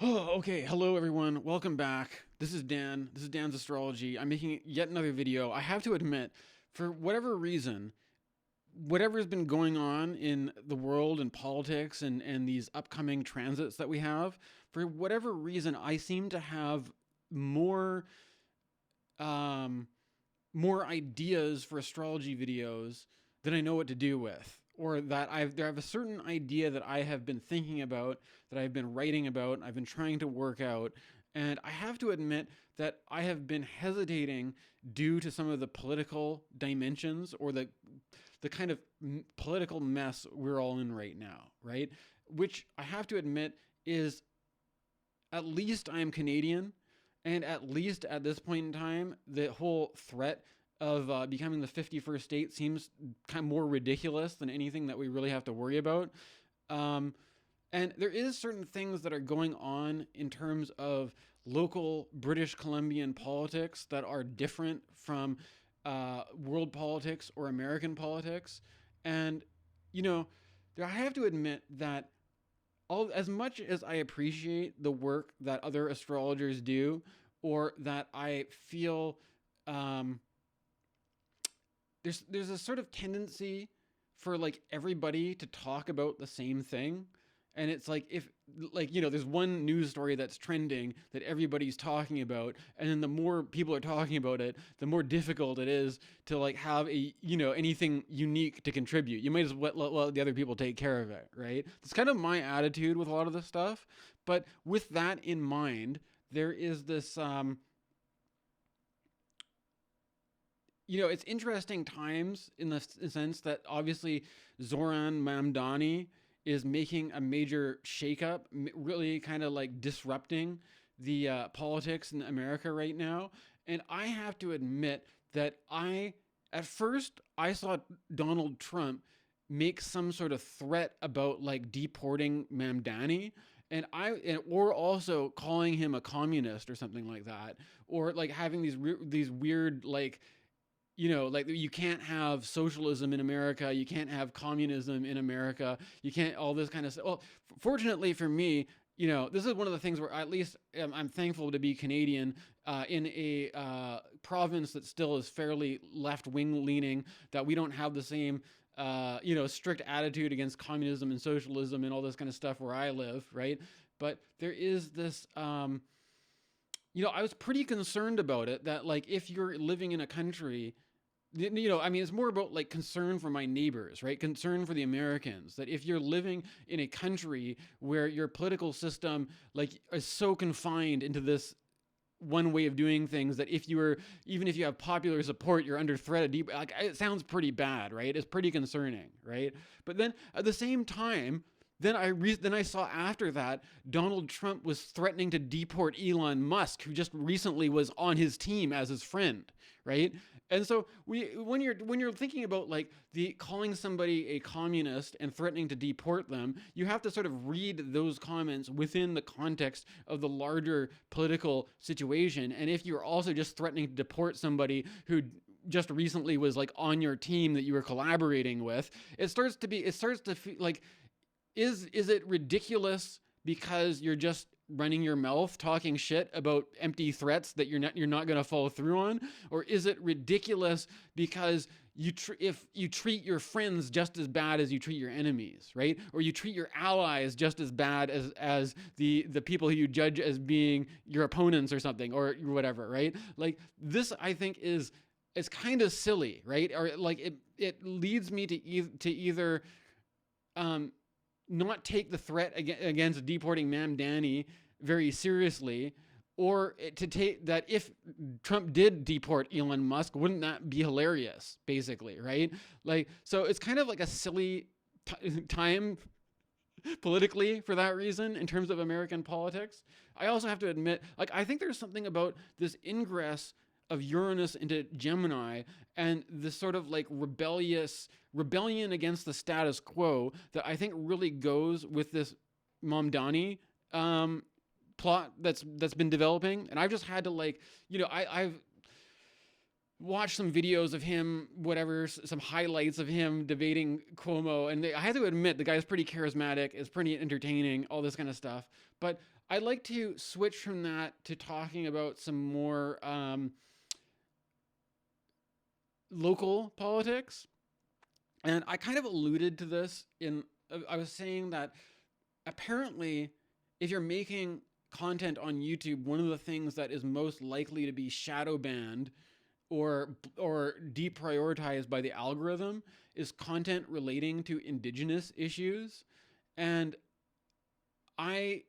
Oh, okay. Hello, everyone. Welcome back. This is Dan. This is Dan's Astrology. I'm making yet another video. I have to admit, for whatever reason, whatever's been going on in the world and politics and these upcoming transits that we have, for whatever reason, I seem to have more um, more ideas for astrology videos than I know what to do with. Or that I have a certain idea that I have been thinking about, that I've been writing about, I've been trying to work out. And I have to admit that I have been hesitating due to some of the political dimensions or the kind of political mess we're all in right now, right? Which I have to admit is, at least I am Canadian, and at least at this point in time, the whole threat of becoming the 51st state seems kind of more ridiculous than anything that we really have to worry about. Um, and there is certain things that are going on in terms of local British Columbian politics that are different from world politics or American politics. And, you know, I have to admit that as much as I appreciate the work that other astrologers do, or that I feel there's a sort of tendency for like everybody to talk about the same thing. And it's like, if like, there's one news story that's trending that everybody's talking about, and then the more people are talking about it, the more difficult it is to like have anything unique to contribute. You might as well let the other people take care of it, right? It's kind of my attitude with a lot of this stuff. But with that in mind, there is this it's interesting times in the sense that obviously Zohran Mamdani is making a major shakeup, really kind of like disrupting the politics in America right now. And I have to admit that at first, I saw Donald Trump make some sort of threat about like deporting Mamdani. Or also calling him a communist or something like that, or like having these weird like like you can't have socialism in America, you can't have communism in America, you can't all this kind of stuff. Well, fortunately for me, this is one of the things where at least I'm thankful to be Canadian in a province that still is fairly left-wing leaning, that we don't have the same strict attitude against communism and socialism and all this kind of stuff where I live, right? But there is this I was pretty concerned about it, that like if you're living in a country, it's more about like concern for my neighbors, right? Concern for the Americans, that if you're living in a country where your political system like is so confined into this one way of doing things, that even if you have popular support, you're under threat of like, it sounds pretty bad, right? It's pretty concerning, right? But then at the same time, then I saw after that Donald Trump was threatening to deport Elon Musk, who just recently was on his team as his friend, right? And so when you're thinking about like calling somebody a communist and threatening to deport them, you have to sort of read those comments within the context of the larger political situation. And if you're also just threatening to deport somebody who just recently was like on your team that you were collaborating with, it starts to feel like, is it ridiculous because you're just running your mouth talking shit about empty threats that you're not going to follow through on? Or is it ridiculous because if you treat your friends just as bad as you treat your enemies, right? Or you treat your allies just as bad as the people who you judge as being your opponents or something, or whatever, right? Like, this I think is kind of silly, right? Or like it leads me to either not take the threat against deporting Mamdani very seriously, or to take that if Trump did deport Elon Musk, wouldn't that be hilarious, basically, right? Like, so it's kind of like a silly time politically for that reason in terms of American politics. I also have to admit, like, I think there's something about this ingress of Uranus into Gemini and this sort of like rebellion against the status quo that I think really goes with this Mamdani plot that's been developing. And I've just had to like, I've watched some videos of him, whatever, some highlights of him debating Cuomo, and I have to admit the guy's pretty charismatic, is pretty entertaining, all this kind of stuff. But I'd like to switch from that to talking about some more local politics. And I kind of alluded to this I was saying that apparently if you're making content on YouTube, one of the things that is most likely to be shadow banned or deprioritized by the algorithm is content relating to Indigenous issues. And I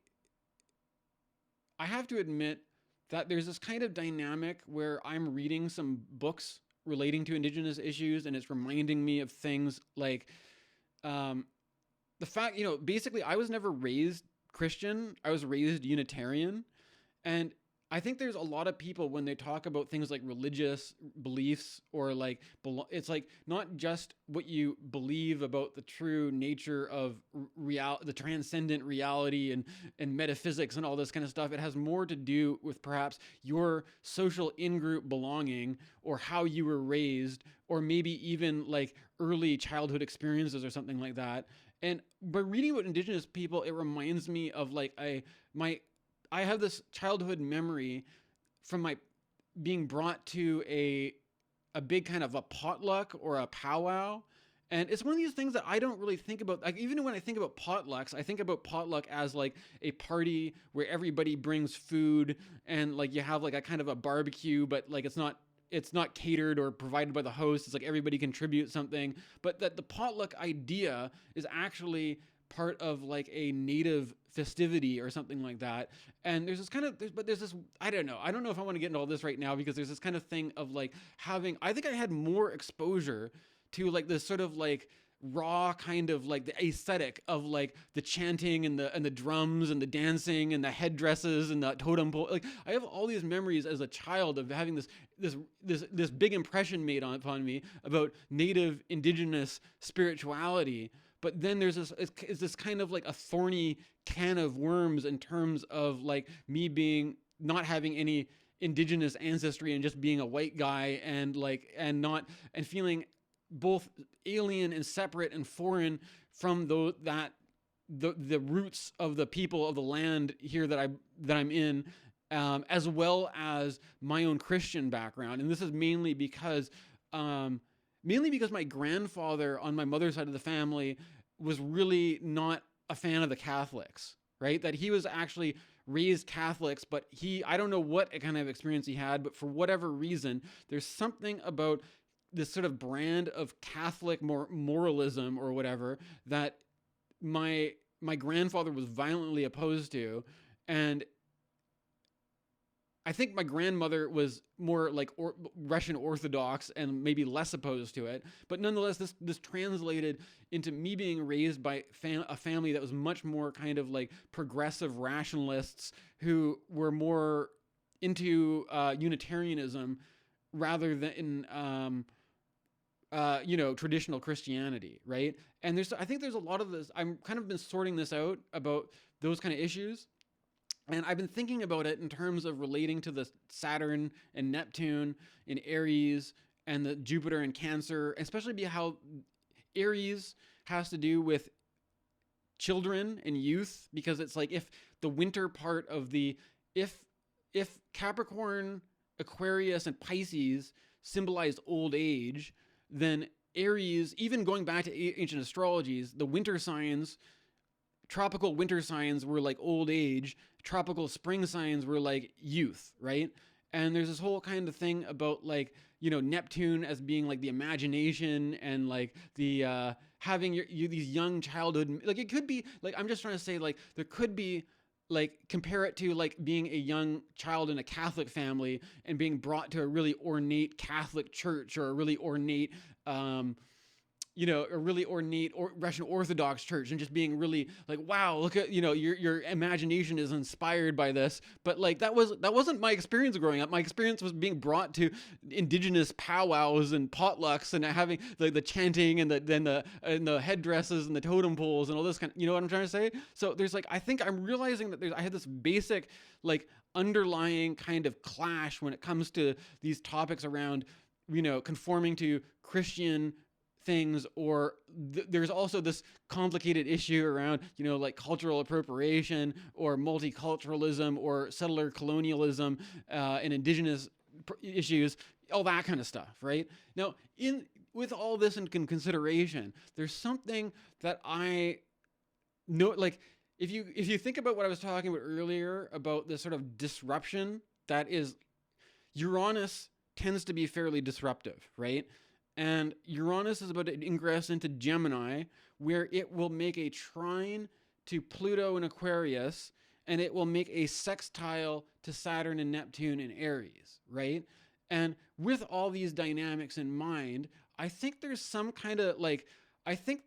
have to admit that there's this kind of dynamic where I'm reading some books relating to Indigenous issues, and it's reminding me of things like the fact, basically I was never raised Christian. I was raised Unitarian. And I think there's a lot of people when they talk about things like religious beliefs or like, it's like not just what you believe about the true nature of the transcendent reality and metaphysics and all this kind of stuff. It has more to do with perhaps your social in-group belonging or how you were raised, or maybe even like early childhood experiences or something like that. And by reading about Indigenous people, it reminds me of like I have this childhood memory from my being brought to a big kind of a potluck or a powwow. And it's one of these things that I don't really think about. Like, even when I think about potlucks, I think about potluck as like a party where everybody brings food and like you have like a kind of a barbecue, but like it's not catered or provided by the host. It's like everybody contributes something, but that the potluck idea is actually part of like a native festivity or something like that. And there's this kind of, there's this, I don't know if I want to get into all this right now, because there's this kind of thing of like I think I had more exposure to like this sort of like raw kind of like the aesthetic of like the chanting and the drums and the dancing and the headdresses and the totem pole. Like I have all these memories as a child of having this big impression made upon me about native Indigenous spirituality. But then there's this kind of like a thorny can of worms in terms of like me not having any Indigenous ancestry and just being a white guy and feeling both alien and separate and foreign from the roots of the people of the land here that I'm in, as well as my own Christian background. And this is mainly because my grandfather on my mother's side of the family was really not a fan of the Catholics, right? That he was actually raised Catholics, but I don't know what kind of experience he had, but for whatever reason, there's something about this sort of brand of Catholic moralism or whatever that my grandfather was violently opposed to. And I think my grandmother was more like Russian Orthodox and maybe less opposed to it. But nonetheless, this translated into me being raised by a family that was much more kind of like progressive rationalists who were more into Unitarianism rather than traditional Christianity, right? And I think there's a lot of this. I'm kind of been sorting this out about those kind of issues. And I've been thinking about it in terms of relating to the Saturn and Neptune in Aries and the Jupiter in Cancer, especially how Aries has to do with children and youth, because it's like if the winter part of if Capricorn, Aquarius, and Pisces symbolized old age, then Aries, even going back to ancient astrologies, the winter signs, tropical winter signs were like old age, tropical spring signs were like youth, right? And there's this whole kind of thing about like, Neptune as being like the imagination and like the having these young childhood, like it could be like, I'm just trying to say like there could be like compare it to like being a young child in a Catholic family and being brought to a really ornate Catholic church or a really ornate Russian Orthodox church, and just being really like, wow, look at, your imagination is inspired by this. But like, that wasn't my experience growing up. My experience was being brought to Indigenous powwows and potlucks and having like the chanting and the headdresses and the totem poles and all this kind of, you know what I'm trying to say? So there's like, I think I'm realizing that I had this basic like underlying kind of clash when it comes to these topics around conforming to Christian things, or there's also this complicated issue around, like cultural appropriation or multiculturalism or settler colonialism, and indigenous issues, all that kind of stuff, right? Now, with all this in consideration, there's something that I know, like, if you think about what I was talking about earlier about this sort of disruption that is, Uranus tends to be fairly disruptive, right? And Uranus is about to ingress into Gemini, where it will make a trine to Pluto and Aquarius, and it will make a sextile to Saturn and Neptune in Aries, right? And with all these dynamics in mind, I think there's some kind of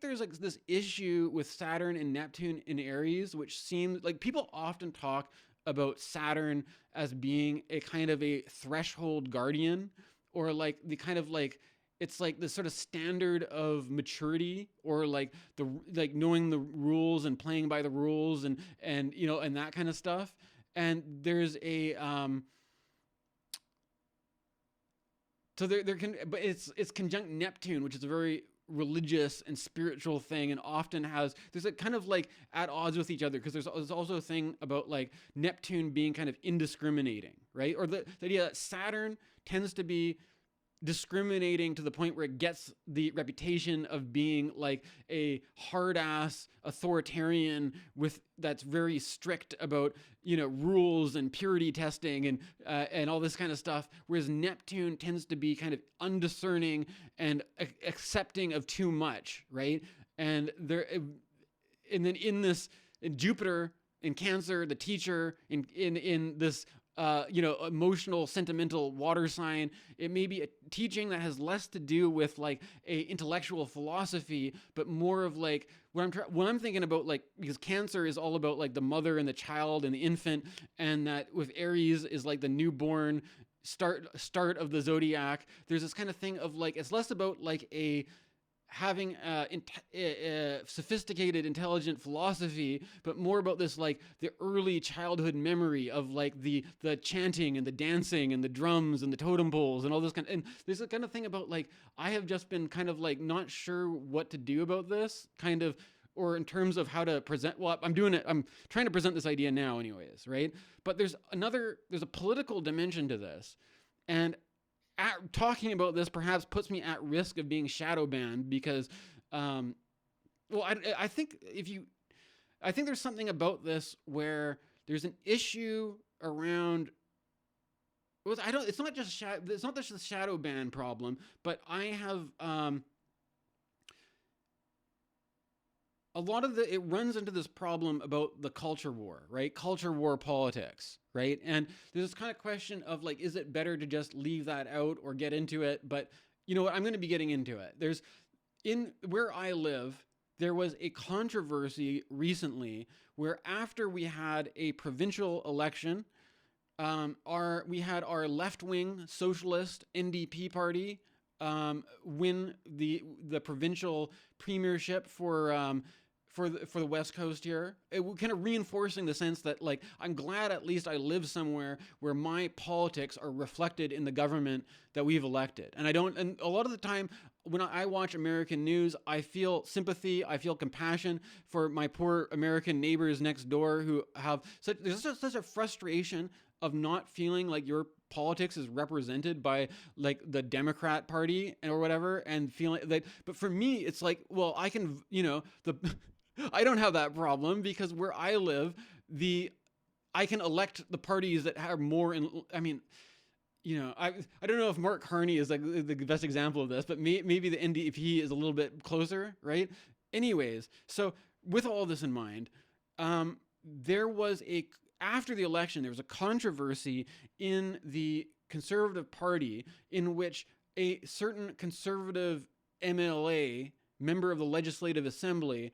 there's like this issue with Saturn and Neptune in Aries, which seems like people often talk about Saturn as being a kind of a threshold guardian, or like the kind of like, it's like the sort of standard of maturity, or like knowing the rules and playing by the rules, and that kind of stuff. And there's a so there can, but it's conjunct Neptune, which is a very religious and spiritual thing, and often there's a kind of like at odds with each other, because there's also a thing about like Neptune being kind of indiscriminating, right? Or the idea that Saturn tends to be discriminating to the point where it gets the reputation of being like a hard-ass authoritarian that's very strict about rules and purity testing and all this kind of stuff, whereas Neptune tends to be kind of undiscerning and accepting of too much, right? And then in Jupiter in Cancer, the teacher in this emotional, sentimental water sign, it may be a teaching that has less to do with like a intellectual philosophy, but more of like what I'm thinking about, like, because Cancer is all about like the mother and the child and the infant, and that with Aries is like the newborn start of the zodiac. There's this kind of thing of like, it's less about like having a sophisticated, intelligent philosophy, but more about this like the early childhood memory of like the chanting and the dancing and the drums and the totem poles and all this and there's a kind of thing about like, I have just been kind of like not sure what to do about this kind of, or in terms of how to present. Well, I'm trying to present this idea now anyways, right? But there's a political dimension to this, and talking about this perhaps puts me at risk of being shadow banned, because, I think there's something about this where there's an issue around. It's not just the shadow ban problem, but I have a lot of it runs into this problem about the culture war, right? Culture war politics, right? And there's this kind of question of like, is it better to just leave that out or get into it? But you know what? I'm going to be getting into it. In where I live, there was a controversy recently where after we had a provincial election, we had our left-wing socialist NDP party win the provincial premiership for the West Coast here. It kind of reinforcing the sense that like, I'm glad at least I live somewhere where my politics are reflected in the government that we've elected. And a lot of the time when I watch American news, I feel sympathy, I feel compassion for my poor American neighbors next door who have there's such a frustration of not feeling like your politics is represented by like the Democrat Party or whatever, and feeling that. But for me, it's like, well, I can, I don't have that problem, because where I live, I can elect the parties that have more. I don't know if Mark Carney is like the best example of this, but maybe the NDP is a little bit closer, right? Anyways, so with all this in mind, after the election, there was a controversy in the Conservative Party in which a certain Conservative MLA, member of the Legislative Assembly,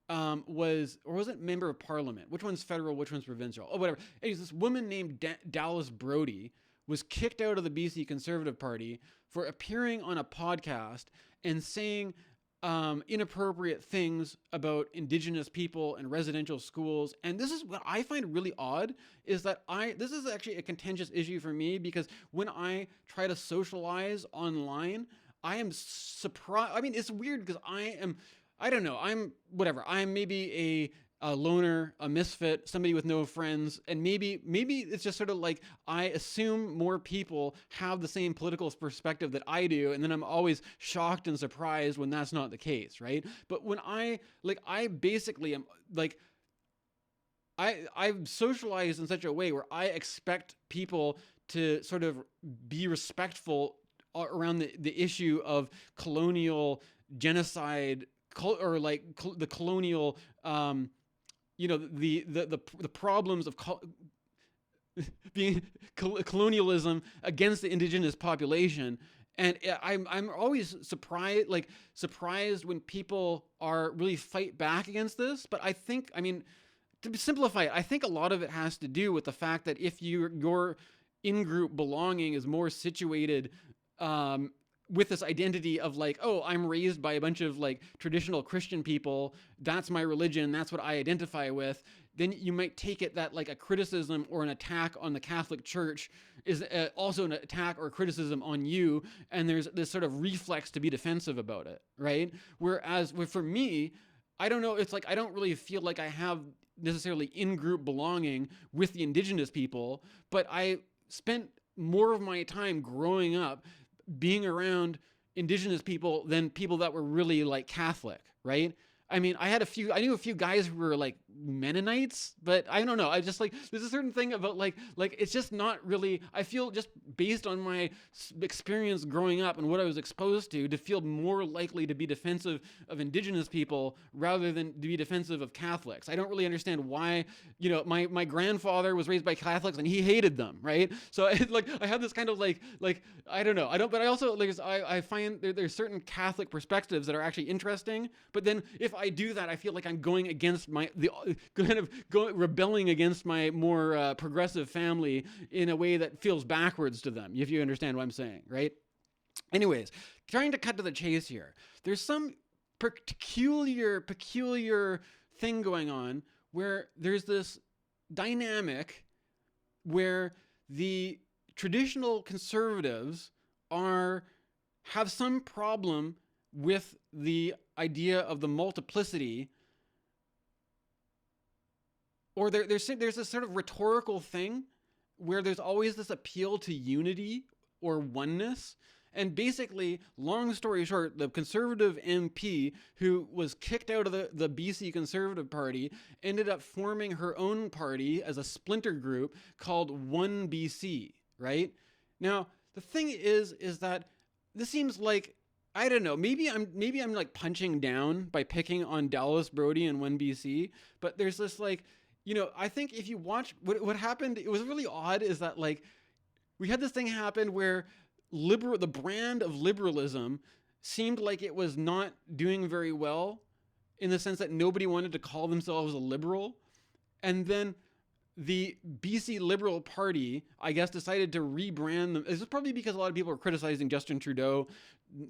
was it member of Parliament? Which one's federal, which one's provincial? Oh, whatever. Anyways, this woman named Dallas Brodie was kicked out of the BC Conservative Party for appearing on a podcast and saying inappropriate things about Indigenous people and residential schools. And this is what I find really odd, is that this is actually a contentious issue for me, because when I try to socialize online, I am surprised. I mean, it's weird because I don't know, I'm whatever. I'm maybe a loner, a misfit, somebody with no friends, and maybe it's just sort of like I assume more people have the same political perspective that I do, and then I'm always shocked and surprised when that's not the case, right? But when I basically am like, I've socialized in such a way where I expect people to sort of be respectful around the issue of colonial genocide, or like the colonial the problems of being colonialism against the Indigenous population. And I'm always surprised when people are really fight back against this. But I think, I mean, to simplify it, I think a lot of it has to do with the fact that if your in-group belonging is more situated with this identity of like, oh, I'm raised by a bunch of like traditional Christian people, that's my religion, that's what I identify with, then you might take it that like a criticism or an attack on the Catholic Church is also an attack or criticism on you, and there's this sort of reflex to be defensive about it, right? Whereas for me, I don't know, it's like I don't really feel like I have necessarily in-group belonging with the Indigenous people, but I spent more of my time growing up being around Indigenous people than people that were really like Catholic, right? I mean, I knew a few guys who were like Mennonites, but I don't know. I just like, there's a certain thing about like it's just not really, I feel just based on my experience growing up and what I was exposed to feel more likely to be defensive of Indigenous people rather than to be defensive of Catholics. I don't really understand why, my grandfather was raised by Catholics and he hated them, right? So I have this kind of like, I don't know. But I also, I find there's certain Catholic perspectives that are actually interesting, but then if I do that, I feel like I'm going against rebelling against my more progressive family in a way that feels backwards to them, if you understand what I'm saying, right? Anyways, trying to cut to the chase here. There's some peculiar thing going on where there's this dynamic where the traditional conservatives have some problem with the idea of the multiplicity, or there's this sort of rhetorical thing where there's always this appeal to unity or oneness. And basically, long story short, the Conservative MP who was kicked out of the BC Conservative Party ended up forming her own party as a splinter group called One B.C, right? Now, the thing is that this seems like, I don't know, maybe I'm like punching down by picking on Dallas, Brodie, and One B.C, but there's this like, I think if you watch what happened, it was really odd, is that like we had this thing happen where the brand of liberalism seemed like it was not doing very well, in the sense that nobody wanted to call themselves a liberal. And then the BC Liberal Party, I guess, decided to rebrand them. This is probably because a lot of people were criticizing Justin Trudeau,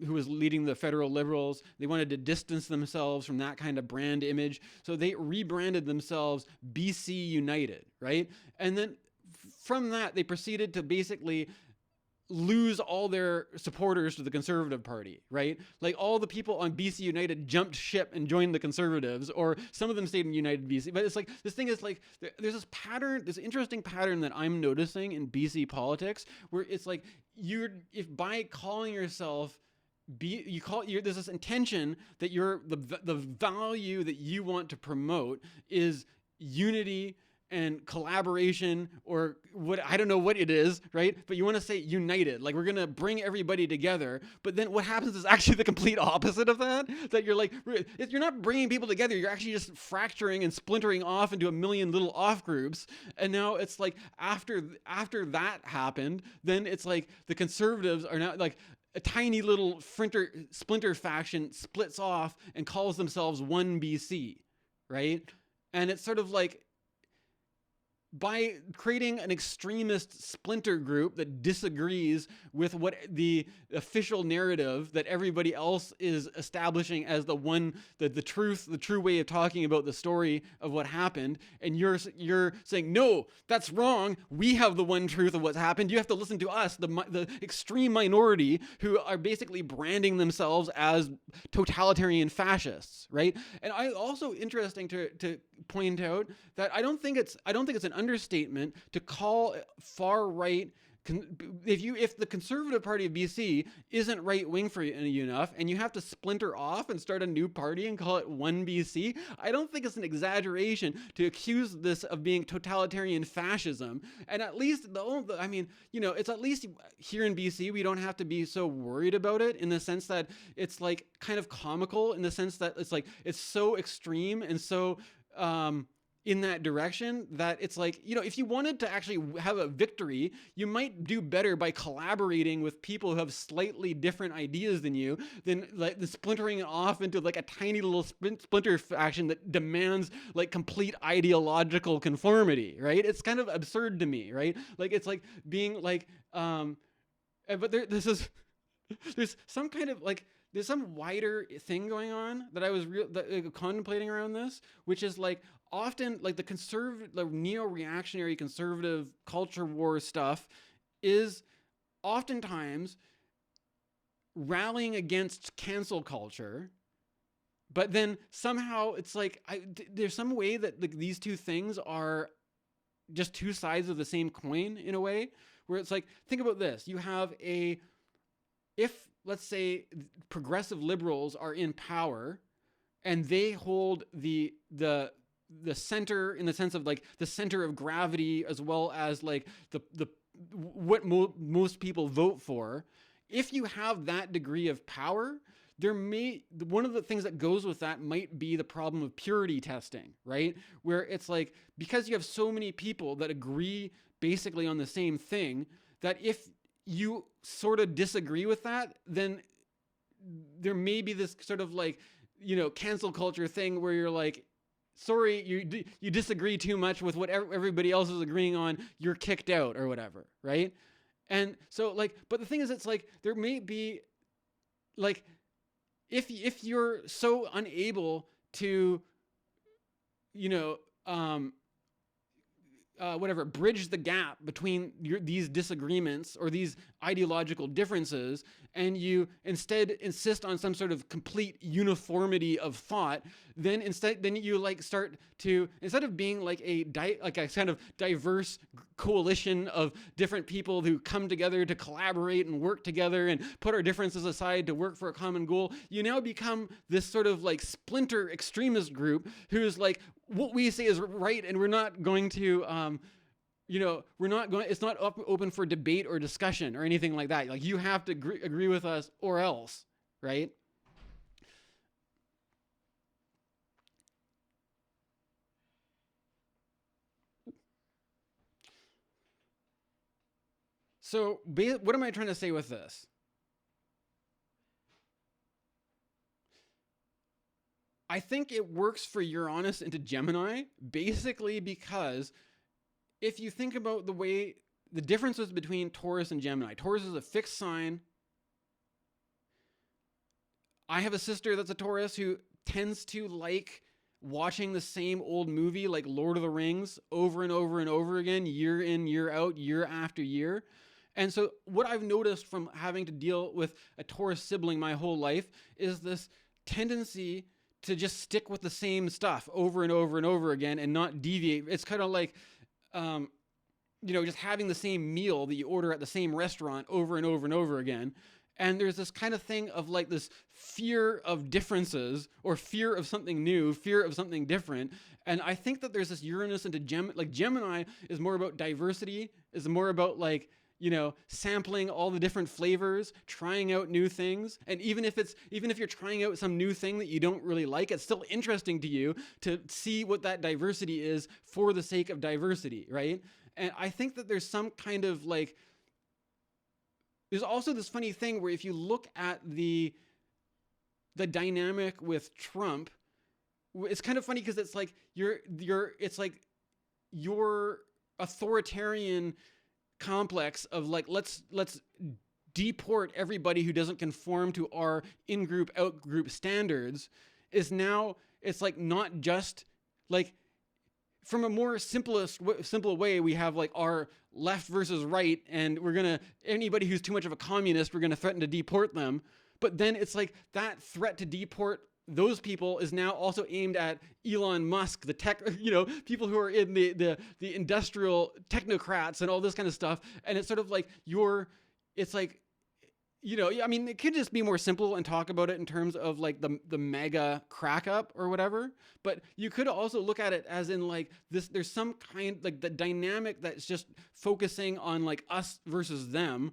who was leading the federal Liberals. They wanted to distance themselves from that kind of brand image. So they rebranded themselves BC United, right? And then from that, they proceeded to basically lose all their supporters to the Conservative Party, right? Like all the people on BC United jumped ship and joined the Conservatives, or some of them stayed in United BC. But it's like, this thing is like, there's this pattern, this interesting pattern that I'm noticing in BC politics, where it's like, if by calling yourself there's this intention that the value that you want to promote is unity and collaboration, or what, I don't know what it is, right? But you want to say united, like we're going to bring everybody together. But then what happens is actually the complete opposite of that, that you're like, you're not bringing people together. You're actually just fracturing and splintering off into a million little off groups. And now it's like, after that happened, then it's like the Conservatives are now like, a tiny little splinter faction splits off and calls themselves One B.C, right? And it's sort of like, by creating an extremist splinter group that disagrees with what the official narrative that everybody else is establishing as the truth, the true way of talking about the story of what happened, and you're saying, no, that's wrong, we have the one truth of what's happened, you have to listen to us, the extreme minority who are basically branding themselves as totalitarian fascists, right? And I also interesting to point out that I don't think it's an understatement to call far right, if the Conservative Party of BC isn't right wing for you enough, and you have to splinter off and start a new party and call it One B.C., I don't think it's an exaggeration to accuse this of being totalitarian fascism. And at least it's at least here in BC we don't have to be so worried about it, in the sense that it's like kind of comical, in the sense that it's like it's so extreme and so in that direction that it's like, if you wanted to actually have a victory, you might do better by collaborating with people who have slightly different ideas than you, than like the splintering it off into like a tiny little splinter faction that demands like complete ideological conformity, right? It's kind of absurd to me, right? Like it's like being like, but there's some kind of like, there's some wider thing going on that I was contemplating around this, which is like often like the neo-reactionary conservative culture war stuff is oftentimes rallying against cancel culture, but then somehow it's like there's some way that these two things are just two sides of the same coin, in a way, where it's like, think about this. You have if let's say progressive liberals are in power and they hold the center, in the sense of like the center of gravity, as well as like what most people vote for. If you have that degree of power, one of the things that goes with that might be the problem of purity testing, right? Where it's like, because you have so many people that agree basically on the same thing, that if you sort of disagree with that, then there may be this sort of like, cancel culture thing where you're like, sorry, you disagree too much with what everybody else is agreeing on, you're kicked out or whatever, right? And so like, but the thing is, it's like, there may be like, if you're so unable to, bridge the gap between these disagreements or these ideological differences, and you instead insist on some sort of complete uniformity of thought, then you like start to, instead of being like a kind of diverse coalition of different people who come together to collaborate and work together and put our differences aside to work for a common goal, you now become this sort of like splinter extremist group who's like, what we say is right, and we're not going to, it's not open for debate or discussion or anything like that. Like, you have to agree with us or else, right? So, what am I trying to say with this? I think it works for Uranus into Gemini, basically because if you think about the differences between Taurus and Gemini, Taurus is a fixed sign. I have a sister that's a Taurus who tends to like watching the same old movie like Lord of the Rings over and over and over again, year in, year out, year after year. And so what I've noticed from having to deal with a Taurus sibling my whole life is this tendency to just stick with the same stuff over and over and over again and not deviate. It's kind of like, just having the same meal that you order at the same restaurant over and over and over again. And there's this kind of thing of like this fear of differences, or fear of something new, fear of something different. And I think that there's this Uranus into Gemini is more about diversity, is more about like, sampling all the different flavors, trying out new things. And even if you're trying out some new thing that you don't really like, it's still interesting to you to see what that diversity is for the sake of diversity, right? And I think that there's some kind of like, there's also this funny thing where if you look at the dynamic with Trump, it's kind of funny because it's like you're authoritarian complex of like, let's deport everybody who doesn't conform to our in-group, out-group standards, is now, it's like not just like, from a more simple way, we have like our left versus right, and anybody who's too much of a communist, we're gonna threaten to deport them. But then it's like that threat to deport those people is now also aimed at Elon Musk, the tech, people who are in the industrial technocrats and all this kind of stuff. And it's sort of like it's like, I mean, it could just be more simple and talk about it in terms of like the mega crack up or whatever. But you could also look at it as in like this, there's some kind, like the dynamic that's just focusing on like us versus them,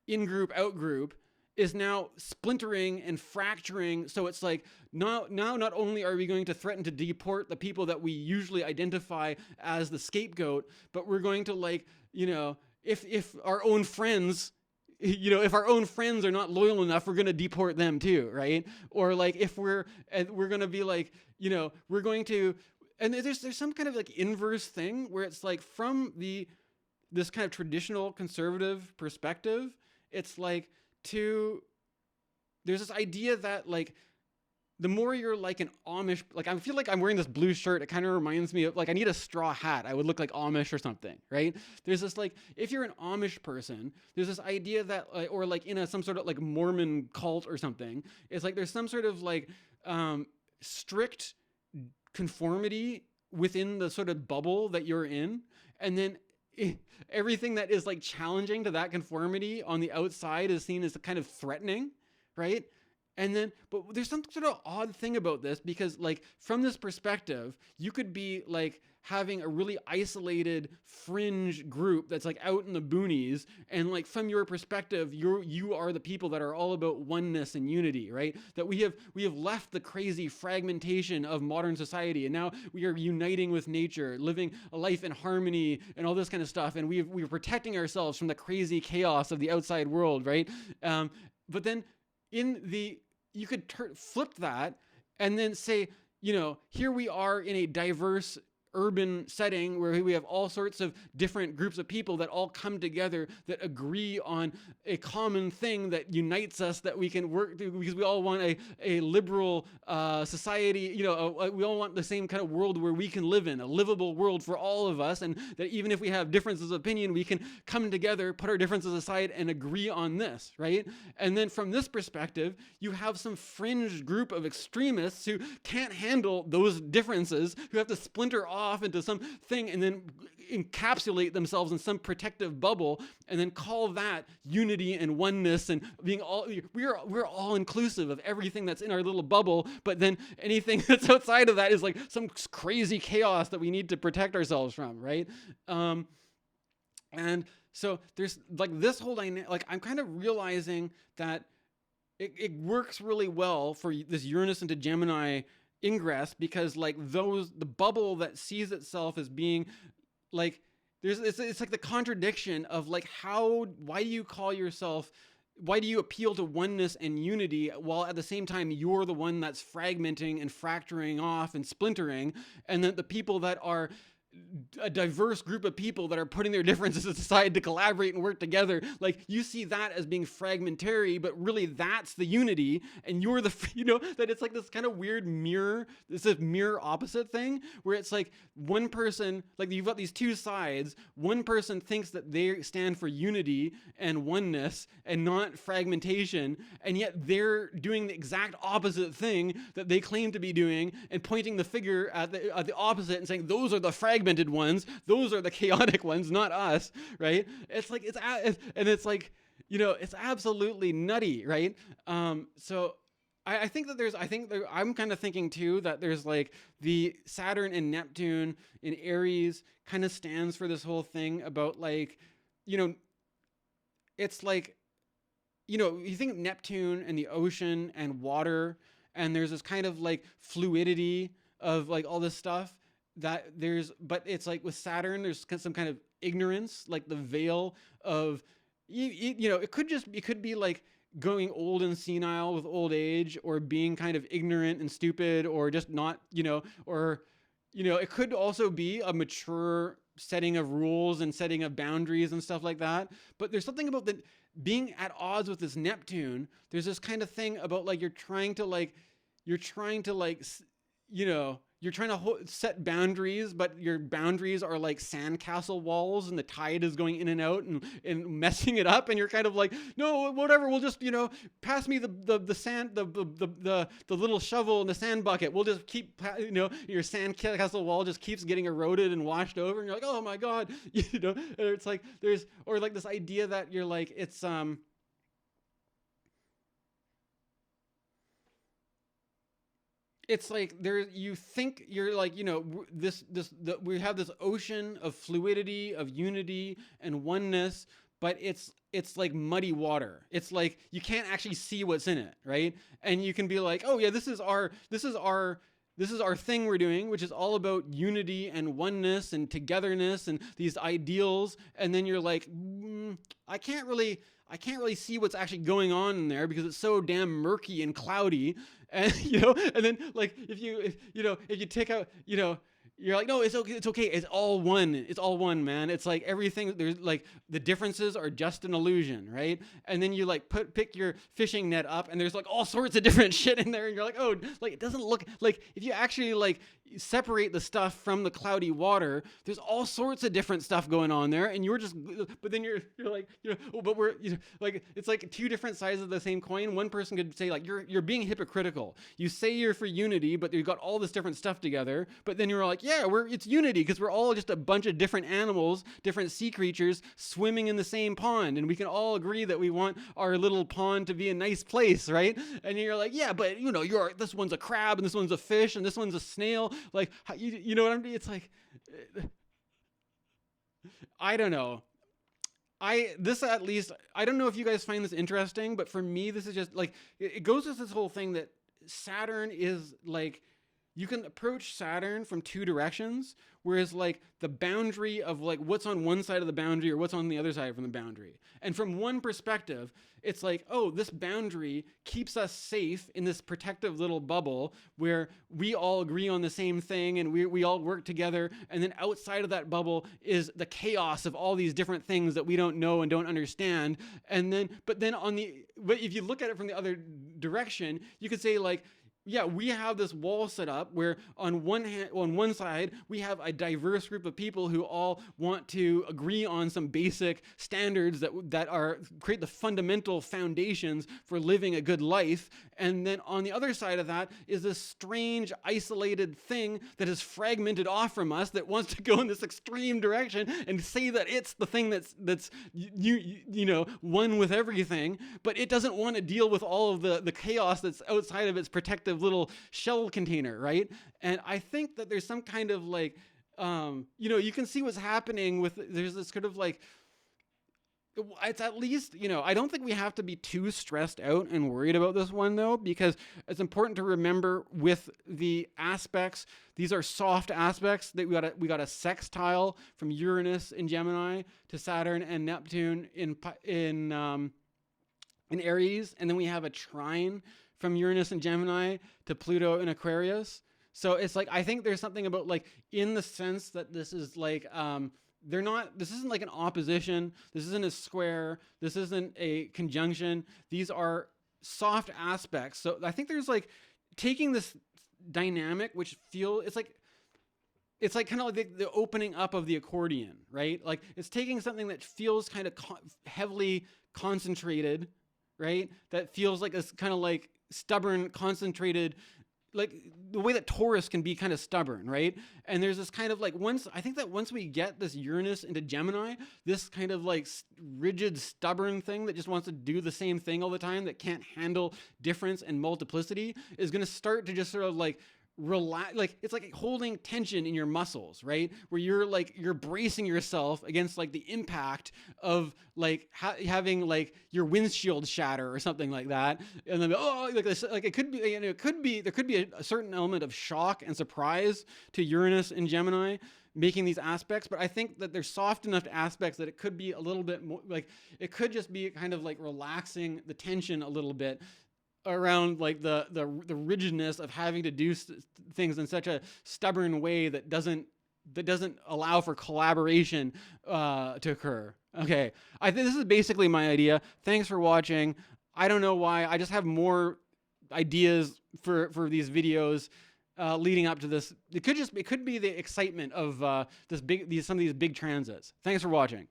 in group, out group, is now splintering and fracturing. So it's like now not only are we going to threaten to deport the people that we usually identify as the scapegoat, but we're going to like, if our own friends, if our own friends are not loyal enough, we're going to deport them too, right? Or like if we're going to be like, we're going to, and there's some kind of like inverse thing where it's like from this kind of traditional conservative perspective, it's like there's this idea that like the more you're like an Amish, like I feel like I'm wearing this blue shirt, it kind of reminds me of like I need a straw hat, I would look like Amish or something, right? There's this like, if you're an Amish person, there's this idea that or like in some sort of like Mormon cult or something, it's like there's some sort of like strict conformity within the sort of bubble that you're in, and then everything that is like challenging to that conformity on the outside is seen as kind of threatening, right? And then, but there's some sort of odd thing about this, because like from this perspective, you could be like having a really isolated fringe group that's like out in the boonies, and like from your perspective, you are the people that are all about oneness and unity, right? That we have left the crazy fragmentation of modern society, and now we are uniting with nature, living a life in harmony and all this kind of stuff, and we're protecting ourselves from the crazy chaos of the outside world, right? But then you could flip that and then say, here we are in a diverse urban setting where we have all sorts of different groups of people that all come together, that agree on a common thing that unites us, that we can work through, because we all want a liberal society, we all want the same kind of world where we can live in, a livable world for all of us, and that even if we have differences of opinion, we can come together, put our differences aside, and agree on this, right? And then from this perspective, you have some fringe group of extremists who can't handle those differences, who have to splinter off into some thing and then encapsulate themselves in some protective bubble, and then call that unity and oneness, and being we're all inclusive of everything that's in our little bubble. But then anything that's outside of that is like some crazy chaos that we need to protect ourselves from, right? And so there's like this whole dynamic. Like I'm kind of realizing that it works really well for this Uranus into Gemini ingress, because like the bubble that sees itself as being like, it's like the contradiction of like why do you appeal to oneness and unity while at the same time you're the one that's fragmenting and fracturing off and splintering, and then the people that are a diverse group of people that are putting their differences aside to collaborate and work together, like you see that as being fragmentary, but really that's the unity, and you're the, that it's like this kind of weird mirror opposite thing, where it's like one person, like you've got these two sides, one person thinks that they stand for unity and oneness and not fragmentation, and yet they're doing the exact opposite thing that they claim to be doing, and pointing the finger at the opposite and saying those are the fragmented ones, those are the chaotic ones, not us, right? It's like it's like, it's absolutely nutty, right? So I think that I'm kind of thinking too that there's like the Saturn and Neptune in Aries kind of stands for this whole thing about like, it's like, you think of Neptune and the ocean and water, and there's this kind of like fluidity of like all this stuff. But it's like with Saturn, there's some kind of ignorance, like the veil of, it could be like going old and senile with old age, or being kind of ignorant and stupid, or just not, it could also be a mature setting of rules and setting of boundaries and stuff like that. But there's something about the being at odds with this Neptune. There's this kind of thing about like you're trying to set boundaries, but your boundaries are like sandcastle walls, and the tide is going in and out and messing it up, and you're kind of like, no, whatever, we'll just, pass me the sand, the little shovel and the sand bucket. We'll just keep, your sandcastle wall just keeps getting eroded and washed over, and you're like, oh my God, and it's like or like this idea that you're like, it's like you think you're like, we have this ocean of fluidity, of unity and oneness, but it's like muddy water. It's like you can't actually see what's in it, right? And you can be like, oh yeah, this is our thing we're doing, which is all about unity and oneness and togetherness and these ideals. And then you're like, I can't really see what's actually going on in there because it's so damn murky and cloudy. And, and then like, if you take out, you're like, no, it's okay. It's okay. It's all one. It's all one, man. It's like everything. There's like the differences are just an illusion, right? And then you like pick your fishing net up, and there's like all sorts of different shit in there, and you're like, oh, like it doesn't look like, if you actually like separate the stuff from the cloudy water, there's all sorts of different stuff going on there, and but then you're like, oh, but we're, like it's like two different sides of the same coin. One person could say like, you're being hypocritical. You say you're for unity, but you've got all this different stuff together. But then you're like, yeah, it's unity because we're all just a bunch of different animals, different sea creatures swimming in the same pond, and we can all agree that we want our little pond to be a nice place, right? And you're like, yeah, but this one's a crab and this one's a fish and this one's a snail. Like, you know what I'm saying? It's like, I don't know. At least, I don't know if you guys find this interesting, but for me, this is just like, it goes with this whole thing that Saturn is like, you can approach Saturn from two directions, whereas like the boundary of like what's on one side of the boundary or what's on the other side from the boundary. And from one perspective, it's like, oh, this boundary keeps us safe in this protective little bubble where we all agree on the same thing and we all work together. And then outside of that bubble is the chaos of all these different things that we don't know and don't understand. But if you look at it from the other direction, you could say like, yeah, we have this wall set up where on one side, we have a diverse group of people who all want to agree on some basic standards that create the fundamental foundations for living a good life. And then on the other side of that is this strange, isolated thing that is fragmented off from us that wants to go in this extreme direction and say that it's the thing that's one with everything, but it doesn't want to deal with all of the chaos that's outside of its protective little shell container, right? And I think that there's some kind of like, you can see what's happening there's this kind of like, it's at least, I don't think we have to be too stressed out and worried about this one though, because it's important to remember with the aspects, these are soft aspects that we got a sextile from Uranus in Gemini to Saturn and Neptune in Aries, and then we have a trine from Uranus and Gemini to Pluto in Aquarius. So it's like, I think there's something about like, in the sense that this is like, this isn't like an opposition. This isn't a square. This isn't a conjunction. These are soft aspects. So I think there's like taking this dynamic, which it's like kind of like the opening up of the accordion, right? Like it's taking something that feels kind of heavily concentrated, right? That feels like it's kind of like stubborn, concentrated, like the way that Taurus can be kind of stubborn, right? And there's this kind of like, once we get this Uranus into Gemini, this kind of like rigid, stubborn thing that just wants to do the same thing all the time, that can't handle difference and multiplicity, is going to start to just sort of like relax. Like it's like holding tension in your muscles, right? Where you're bracing yourself against like the impact of like having like your windshield shatter or something like that. And then it could be there could be a certain element of shock and surprise to Uranus in Gemini making these aspects, but I think that they're soft enough aspects that it could be a little bit more like, it could just be kind of like relaxing the tension a little bit around like the rigidness of having to do things in such a stubborn way that doesn't that doesn't allow for collaboration to occur. Okay, I think this is basically my idea. Thanks for watching. I don't know why. I just have more ideas for these videos leading up to this. It could be the excitement of some of these big transits. Thanks for watching.